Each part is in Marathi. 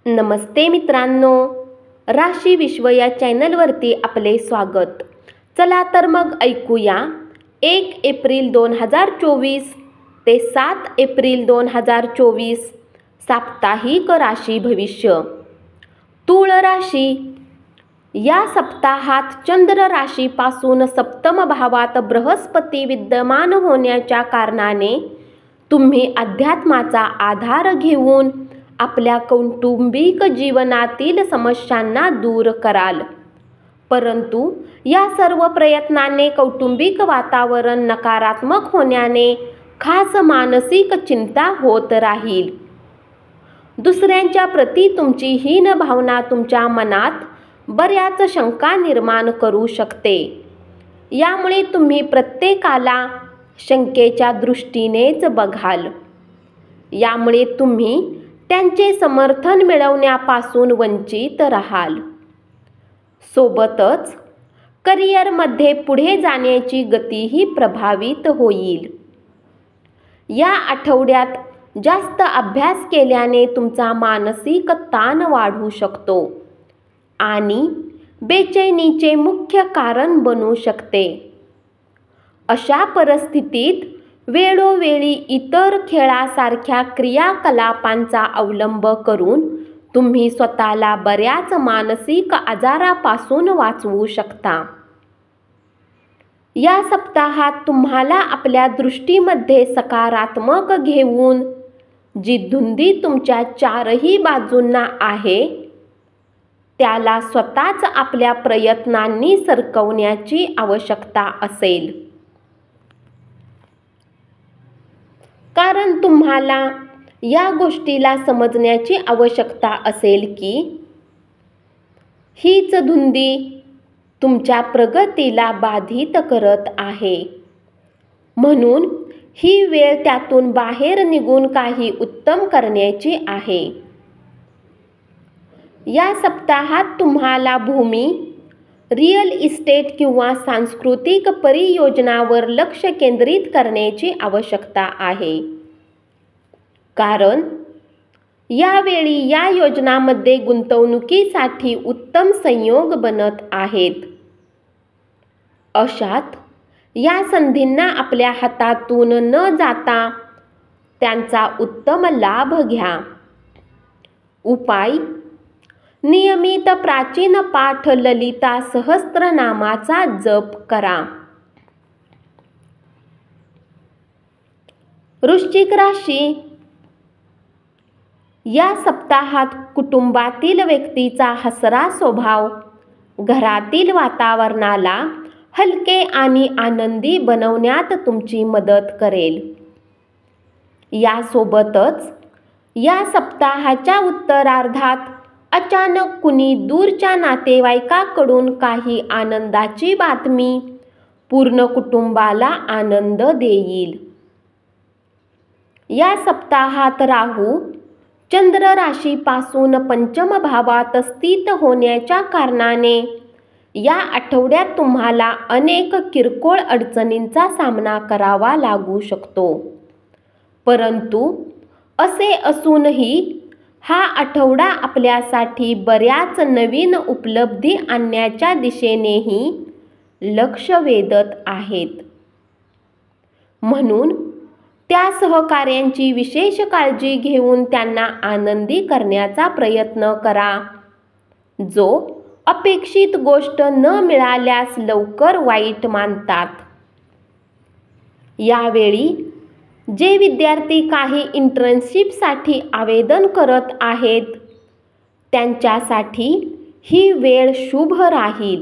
नमस्ते मित्रांनो, राशी विश्व या चॅनलवरती आपले स्वागत. चला तर मग ऐकूया 1 एप्रिल 2024 ते 7 एप्रिल 2024 साप्ताहिक राशी भविष्य. तूळ राशी. या सप्ताहात चंद्र राशीपासून सप्तम भावात बृहस्पती विद्यमान होण्याच्या कारणाने तुम्ही अध्यात्माचा आधार घेऊन आपल्या कौटुंबिक जीवनातील समस्यांना दूर कराल. परंतु या सर्व प्रयत्नाने कौटुंबिक वातावरण नकारात्मक होण्याने खास मानसिक चिंता होत राहील. दुसऱ्यांच्या प्रती तुमची हीन भावना तुमच्या मनात बऱ्याच शंका निर्माण करू शकते. यामुळे तुम्ही प्रत्येकाला शंकेच्या दृष्टीनेच बघाल. यामुळे तुम्ही त्यांचे समर्थन मिळवण्यापासून वंचित राहाल. सोबतच करिअरमध्ये पुढे जाण्याची गतीही प्रभावित होईल. या आठवड्यात जास्त अभ्यास केल्याने तुमचा मानसिक ताण वाढू शकतो आणि बेचैनीचे मुख्य कारण बनू शकते. अशा परिस्थितीत वेळोवेळी इतर खेळासारख्या क्रियाकलापांचा अवलंब करून तुम्ही स्वतःला बऱ्याच मानसिक आजारापासून वाचवू शकता. या सप्ताहात तुम्हाला आपल्या दृष्टीमध्ये सकारात्मक घेऊन जी धुंदी तुमच्या चारही बाजूंना आहे त्याला स्वतःच आपल्या प्रयत्नांनी सरकवण्याची आवश्यकता असेल. कारण तुम्हाला या गोष्टीला समजण्याची आवश्यकता असेल की हीच धुंदी तुमच्या प्रगतीला बाधित करत आहे. म्हणून ही वेळ त्यातून बाहेर निघून काही उत्तम करण्याची आहे. या सप्ताहात तुम्हाला भूमी, रिअल इस्टेट किंवा सांस्कृतिक परियोजनावर लक्ष केंद्रित करण्याची आवश्यकता आहे. कारण यावेळी या योजनांमध्ये गुंतवणुकीसाठी उत्तम संयोग बनत आहेत. अशात या संधींना आपल्या हातातून न जाता त्यांचा उत्तम लाभ घ्या. उपाय: नियमित प्राचीन पाठ ललिता सहस्त्रनामाचा जप करा. वृश्चिक राशी. या सप्ताहात कुटुंबातील व्यक्तीचा हसरा स्वभाव घरातील वातावरणाला हलके आणि आनंदी बनवण्यात तुमची मदत करेल. यासोबतच या सप्ताहाच्या उत्तरार्धात अचानक कुणी दूरच्या नातेवाईकाकडून काही आनंदाची बातमी पूर्ण कुटुंबाला आनंद देईल. या सप्ताहात राहू चंद्र राशीपासून पंचम भावात स्थित होण्याच्या कारणाने या आठवड्यात तुम्हाला अनेक किरकोळ अडचणींचा सामना करावा लागू शकतो. परंतु असे असूनही हा आठवडा आपल्यासाठी बऱ्याच नवीन उपलब्धी आणण्याच्या दिशेनेही लक्ष वेधत आहेत. म्हणून त्या सहकार्यांची विशेष काळजी घेऊन त्यांना आनंदी करण्याचा प्रयत्न करा, जो अपेक्षित गोष्ट न मिळाल्यास लवकर वाईट मानतात. यावेळी जे विद्यार्थी काही इंटर्नशिपसाठी आवेदन करत आहेत त्यांच्यासाठी ही वेळ शुभ राहील.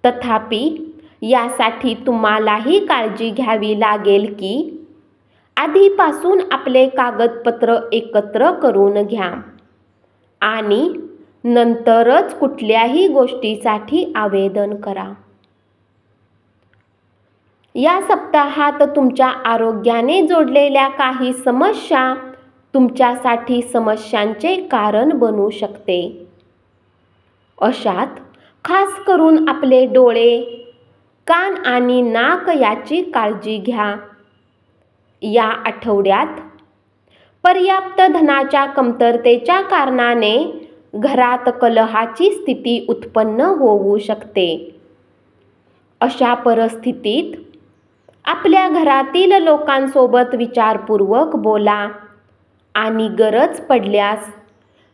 तथापि यासाठी तुम्हालाही काळजी घ्यावी लागेल की आधीपासून आपले कागदपत्र एकत्र करून घ्या आणि नंतरच कुठल्याही गोष्टीसाठी आवेदन करा. या सप्ताहात तुमच्या आरोग्याने जोडलेल्या काही समस्या तुमच्यासाठी समस्यांचे कारण बनू शकते. अशात खास करून आपले डोळे, कान आणि नाक याची काळजी घ्या. या आठवड्यात पर्याप्त धनाच्या कमतरतेच्या कारणाने घरात कलहाची स्थिती उत्पन्न होऊ शकते. अशा परिस्थितीत आपल्या घरातील लोकांसोबत विचारपूर्वक बोला आणि गरज पडल्यास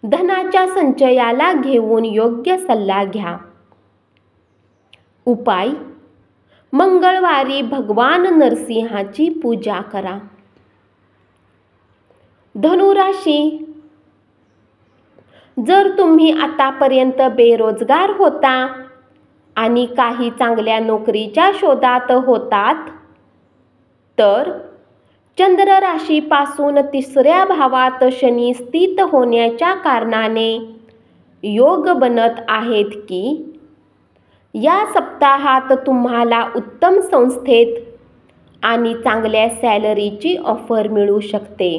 धनाच्या संचयाला घेऊन योग्य सल्ला घ्या. उपाय: मंगळवारी भगवान नरसिंहाची पूजा करा. धनुराशी, जर तुम्ही आतापर्यंत बेरोजगार होता आणि काही चांगल्या नोकरीच्या शोधात होतात तर चंद्र राशीपासून 3ऱ्या भावात शनी स्थित होण्याच्या कारणाने योग बनत आहेत की या सप्ताहात तुम्हाला उत्तम संस्थेत आणि चांगल्या सॅलरीची ऑफर मिळू शकते.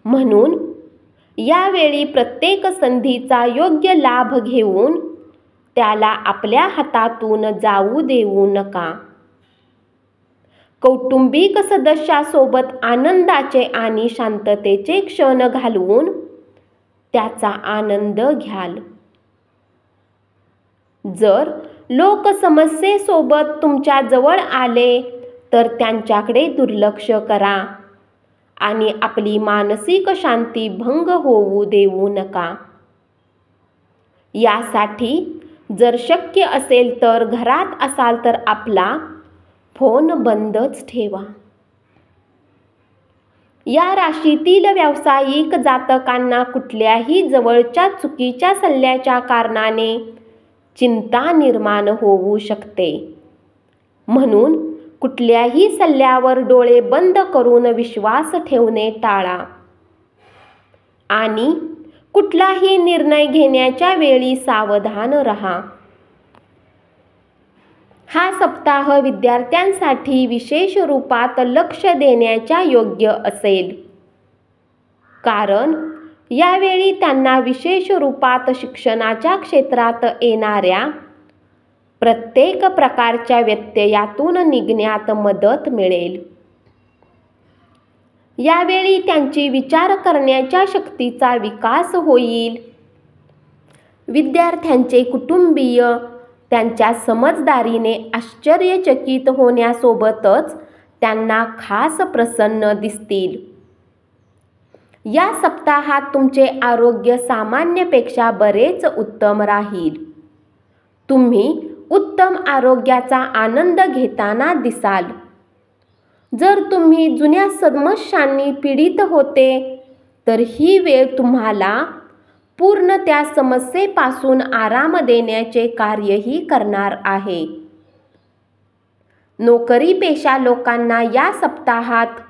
म्हणून यावेळी प्रत्येक संधीचा योग्य लाभ घेऊन त्याला आपल्या हातातून जाऊ देऊ नका. कौटुंबिक सदस्यासोबत आनंदाचे आणि शांततेचे क्षण घालवून त्याचा आनंद घ्याल. जर लोक समस्येसोबत तुमच्या जवळ आले तर त्यांच्याकडे दुर्लक्ष करा आणि आपली मानसिक शांती भंग होऊ देऊ नका. यासाठी जर शक्य असेल तर घरात असाल तर आपला फोन बंदच ठेवा. या राशीतील व्यावसायिक जातकांना कुठल्याही जवळच्या चुकीच्या सल्ल्याच्या कारणाने चिंता निर्माण होऊ शकते. म्हणून कुठल्याही सल्ल्यावर डोळे बंद करून विश्वास ठेवणे टाळा आणि कुठलाही निर्णय घेण्याच्या वेळी सावधान रहा. हा सप्ताह विद्यार्थ्यांसाठी विशेष रूपात लक्ष देण्याच्या योग्य असेल, कारण यावेळी त्यांना विशेष रूपात शिक्षणाच्या क्षेत्रात येणाऱ्या प्रत्येक प्रकारच्या व्यत्ययातून निघण्यात मदत मिळेल. यावेळी त्यांची विचार करण्याच्या शक्तीचा विकास होईल. विद्यार्थ्यांचे कुटुंबीय त्यांच्या समजदारीने आश्चर्यचकित होण्यासोबतच त्यांना खास प्रसन्न दिसतील. या सप्ताहात तुमचे आरोग्य सामान्यपेक्षा बरेच उत्तम राहील. तुम्ही उत्तम आरोग्याचा आनंद घेताना दिसाल. जर तुम्ही जुन्या समस्यांनी पीडित होते तर ही वेळ तुम्हाला पूर्ण त्या समस्येपासून आराम देण्याचे कार्यही करणार आहे. नोकरीपेशा लोकांना या सप्ताहात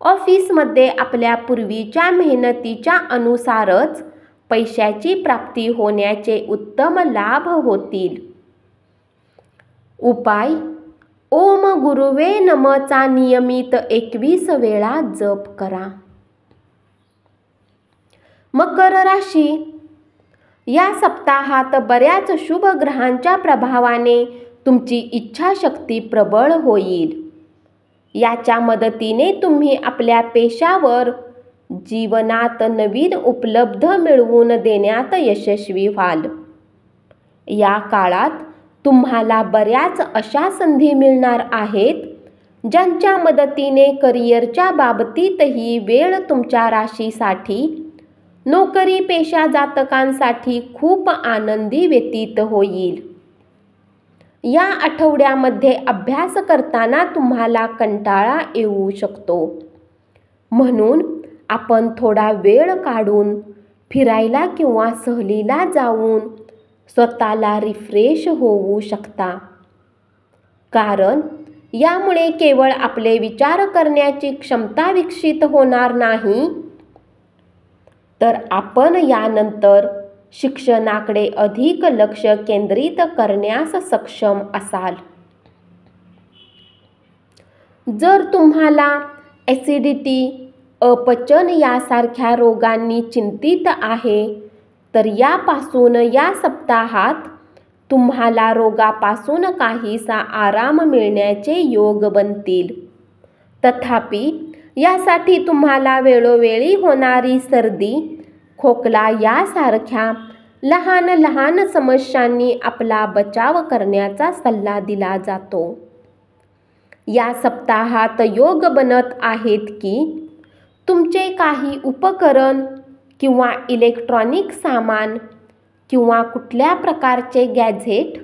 ऑफिसमध्ये आपल्या पूर्वीच्या मेहनतीच्या अनुसारच पैशाची प्राप्ती होण्याचे उत्तम लाभ होतील. उपाय: ओम गुरुवे नमःचा नियमित 21 वेळा जप करा. मकर राशी, या सप्ताहात बऱ्याच शुभ ग्रहांच्या प्रभावाने तुमची इच्छाशक्ती प्रबळ होईल. याच्या मदतीने तुम्ही आपल्या पेशावर जीवनात नवीन उपलब्ध मिळवून देण्यात यशस्वी व्हाल. या काळात तुम्हाला बऱ्याच अशा संधी मिळणार आहेत ज्यांच्या मदतीने करिअरच्या बाबतीतही वेळ तुमच्या राशीसाठी नोकरीपेशा जातकांसाठी खूप आनंदी व्यतीत होईल. या आठवड्यामध्ये अभ्यास करताना तुम्हाला कंटाळा येऊ शकतो. म्हणून आपण थोडा वेळ काढून फिरायला किंवा सहलीला जाऊन स्वतःला रिफ्रेश होऊ शकता. कारण यामुळे केवळ आपले विचार करण्याची क्षमता विकसित होणार नाही, तर आपण यानंतर शिक्षणाकडे अधिक लक्ष केंद्रित करण्यास सक्षम असाल. जर तुम्हाला ॲसिडिटी, अपचन यासारख्या रोगांनी चिंतित आहे तर यापासून या सप्ताहात तुम्हाला रोगापासून काहीसा आराम मिळण्याचे योग बनतील. तथापि यासाठी तुम्हाला वेळोवेळी होणारी सर्दी, खोकला यासारख्या लहान लहान समस्यांनी आपला बचाव करण्याचा सल्ला दिला जातो. या सप्ताहात योग बनत आहेत की तुमचे काही उपकरण किंवा इलेक्ट्रॉनिक सामान किंवा कुठल्या प्रकारचे गॅझेट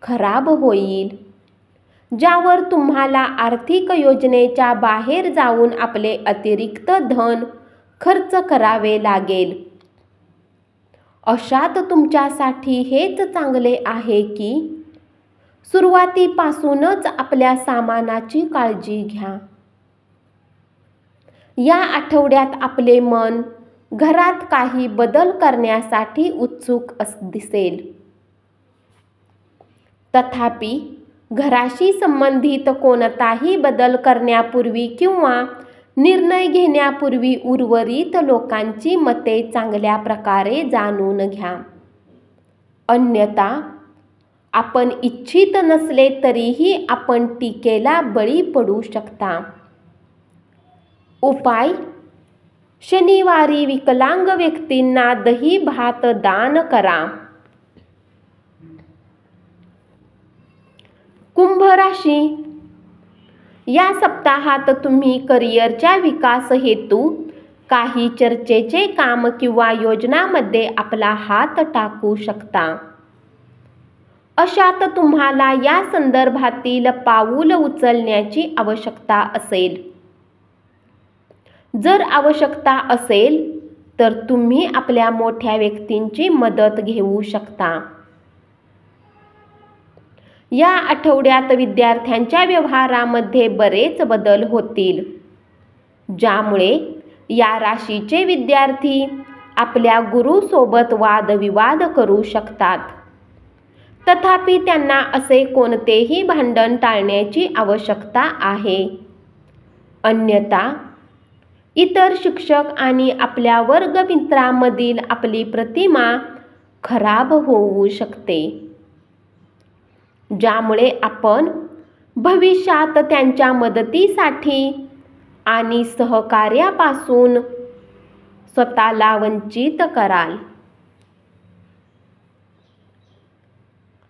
खराब होईल, ज्यावर तुम्हाला आर्थिक योजनेच्या बाहेर जाऊन आपले अतिरिक्त धन खर्च करावे लागेल. अशात तुमच्यासाठी हेच चांगले आहे की सुरुवातीपासूनच आपल्या सामानाची काळजी घ्या. या आठवड्यात आपले मन घरात काही बदल करण्यासाठी उत्सुक दिसेल. तथापि घराशी संबंधित कोणताही बदल करण्यापूर्वी किंवा निर्णय घेण्यापूर्वी उर्वरित लोकांची मते चांगल्या प्रकारे जाणून घ्या. अन्यथा आपण इच्छित नसले तरीही आपण टीकेला बळी पडू शकता. उपाय: शनिवारी विकलांग व्यक्तींना दही भात दान करा. कुंभ राशी, या सप्ताहात तुम्ही करिअरच्या विकास हेतू काही चर्चेचे काम किंवा योजनांमध्ये आपला हात टाकू शकता. अशात तुम्हाला या संदर्भातील पाऊल उचलण्याची आवश्यकता असेल. जर आवश्यकता असेल तर तुम्ही आपल्या मोठ्या व्यक्तींची मदत घेऊ शकता. या आठवड्यात विद्यार्थ्यांच्या व्यवहारामध्ये बरेच बदल होतील, ज्यामुळे या राशीचे विद्यार्थी आपल्या गुरुसोबत वादविवाद करू शकतात. तथापि त्यांना असे कोणतेही भांडण टाळण्याची आवश्यकता आहे. अन्यथा इतर शिक्षक आणि आपल्या वर्गमित्रांमधील आपली प्रतिमा खराब होऊ शकते, ज्यामुळे आपण भविष्यात त्यांच्या मदतीसाठी आणि सहकार्यापासून स्वतःला वंचित कराल.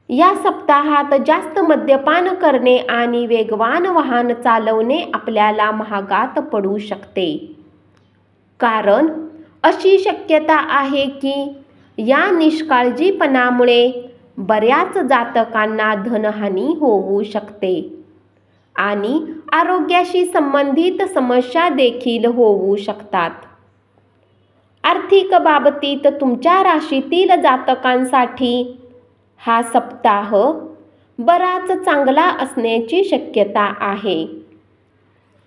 या सप्ताहात जास्त मद्यपान करणे आणि वेगवान वाहन चालवणे आपल्याला महागात पडू शकते, कारण अशी शक्यता आहे की या निष्काळजीपणामुळे बऱ्याच जातकांना धनहानी होऊ शकते आणि आरोग्याशी संबंधित समस्या देखील होऊ शकतात. आर्थिक बाबतीत तुमच्या राशीतील जातकांसाठी हा सप्ताह बराच चांगला असण्याची शक्यता आहे,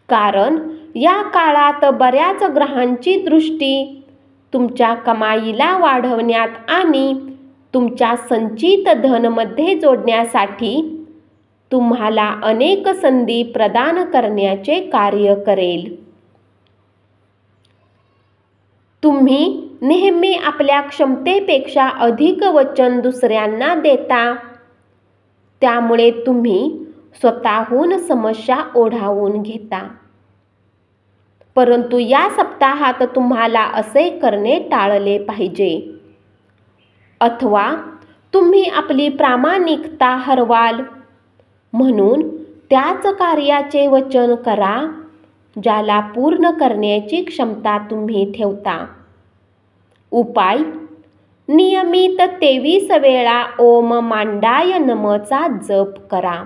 कारण या काळात बऱ्याच ग्रहांची दृष्टी तुमच्या कमाईला वाढवण्यात आणि तुमच्या संचित धनमध्ये जोडण्यासाठी तुम्हाला अनेक संधी प्रदान करण्याचे कार्य करेल. तुम्ही नेहमी आपल्या क्षमतेपेक्षा अधिक वचन दुसऱ्यांना देता, त्यामुळे तुम्ही स्वतःहून समस्या ओढावून घेता. परंतु या सप्ताहात तुम्हाला असे करणे टाळले पाहिजे, अथवा तुम्ही आपली प्रामाणिकता हरवाल. म्हणून त्याच कार्याचे वचन करा ज्याला पूर्ण करण्याची क्षमता तुम्ही ठेवता. उपाय: नियमित 23 वेळा ओम मांडाय नमःचा जप करा.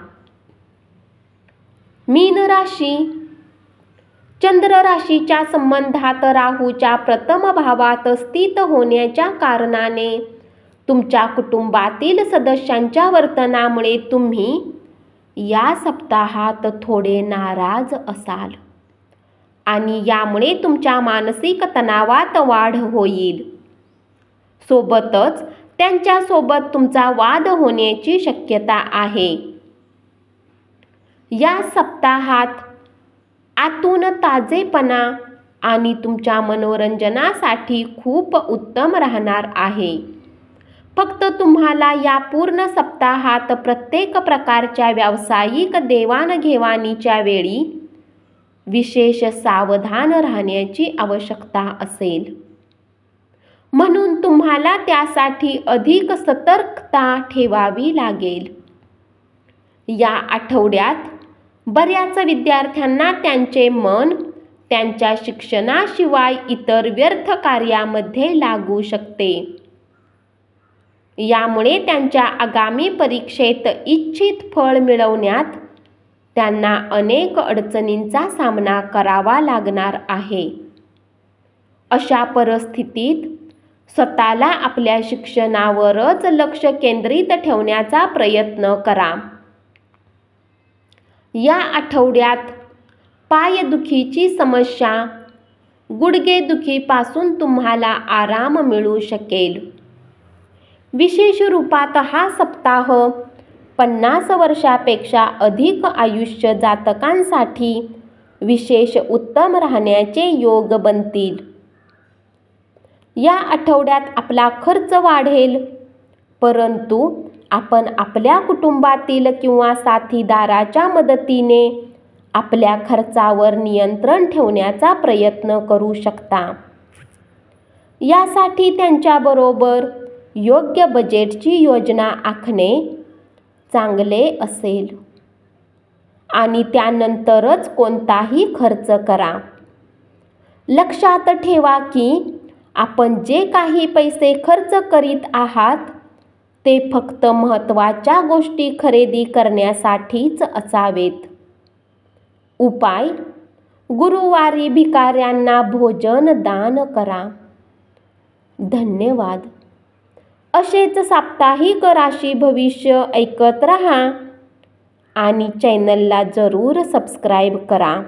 मीन राशी, चंद्र राशीच्या संबंधात राहूच्या प्रथम भावात स्थित होण्याच्या कारणाने तुमच्या कुटुंबातील सदस्यांच्या वर्तनामुळे तुम्ही या सप्ताहात थोडे नाराज असाल आणि यामुळे तुमच्या मानसिक तणावात वाढ होईल. सोबतच त्यांच्यासोबत तुमचा वाद होण्याची शक्यता आहे. या सप्ताहात आतून ताजेपणा आणि तुमच्या मनोरंजनासाठी खूप उत्तम राहणार आहे. फक्त तुम्हाला या पूर्ण सप्ताहात प्रत्येक प्रकारच्या व्यावसायिक देवाणघेवाणीच्या वेळी विशेष सावधान राहण्याची आवश्यकता असेल. म्हणून तुम्हाला त्यासाठी अधिक सतर्कता ठेवावी लागेल. या आठवड्यात बऱ्याच विद्यार्थ्यांना त्यांचे मन त्यांच्या शिक्षणाशिवाय इतर व्यर्थ कार्यामध्ये लागू शकते. यामुळे त्यांच्या आगामी परीक्षेत इच्छित फळ मिळवण्यात त्यांना अनेक अडचणींचा सामना करावा लागणार आहे. अशा परिस्थितीत स्वतःला आपल्या शिक्षणावरच लक्ष केंद्रित ठेवण्याचा प्रयत्न करा. या आठवड्यात पायदुखीची समस्या, गुडघेदुखीपासून तुम्हाला आराम मिळू शकेल. विशेष रूपात हा सप्ताह 50 वर्षापेक्षा अधिक आयुष्य जातकांसाठी विशेष उत्तम राहण्याचे योग बनतील. या आठवड्यात आपला खर्च वाढेल, परंतु आपण आपल्या कुटुंबातील किंवा साथीदाराच्या मदतीने आपल्या खर्चावर नियंत्रण ठेवण्याचा प्रयत्न करू शकता. यासाठी त्यांच्याबरोबर योग्य बजेटची योजना आखणे चांगले असेल आणि त्यानंतरच कोणताही खर्च करा. लक्षात ठेवा की आपण जे काही पैसे खर्च करीत आहात ते फक्त महत्त्वाच्या गोष्टी खरेदी करण्यासाठीच असावेत. उपाय: गुरुवारी भिकाऱ्यांना भोजन दान करा. धन्यवाद. असेच साप्ताहिक राशी भविष्य ऐकत रहा आणि चॅनलला जरूर सबस्क्राईब करा.